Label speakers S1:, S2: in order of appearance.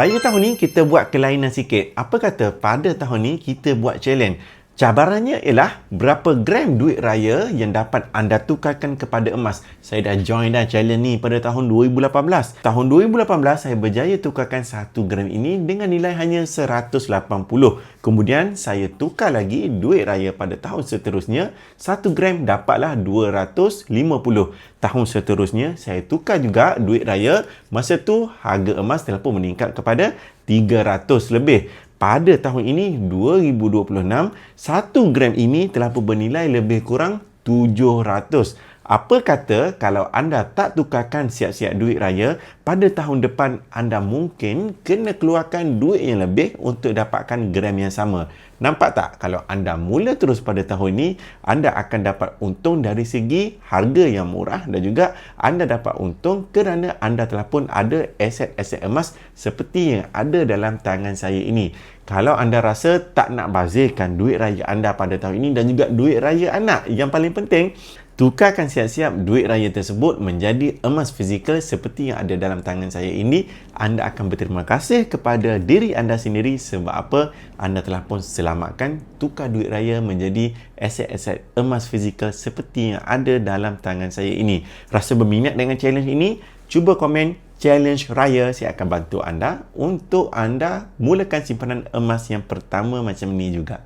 S1: Raya tahun ni kita buat kelainan sikit. Apa kata pada tahun ni kita buat challenge. Cabarannya ialah berapa gram duit raya yang dapat anda tukarkan kepada emas. Saya dah join dah challenge ni pada tahun 2018. Tahun 2018 saya berjaya tukarkan 1 gram ini dengan nilai hanya 180. Kemudian saya tukar lagi duit raya pada tahun seterusnya. 1 gram dapatlah 250. Tahun seterusnya saya tukar juga duit raya. Masa tu harga emas telah pun meningkat kepada 300 lebih. Pada tahun ini, 2026, 1 gram ini telah pun bernilai lebih kurang 700. Apa kata kalau anda tak tukarkan siap-siap duit raya, pada tahun depan anda mungkin kena keluarkan duit yang lebih untuk dapatkan gram yang sama. Nampak tak? Kalau anda mula terus pada tahun ini, anda akan dapat untung dari segi harga yang murah dan juga anda dapat untung kerana anda telah pun ada aset-aset emas seperti yang ada dalam tangan saya ini. Kalau anda rasa tak nak bazirkan duit raya anda pada tahun ini dan juga duit raya anak, yang paling penting, tukarkan siap-siap duit raya tersebut menjadi emas fizikal seperti yang ada dalam tangan saya ini. Anda akan berterima kasih kepada diri anda sendiri sebab apa? Anda telah pun selamatkan tukar duit raya menjadi aset-aset emas fizikal seperti yang ada dalam tangan saya ini. Rasa berminat dengan challenge ini? Cuba komen challenge raya. Saya akan bantu anda untuk anda mulakan simpanan emas yang pertama macam ni juga.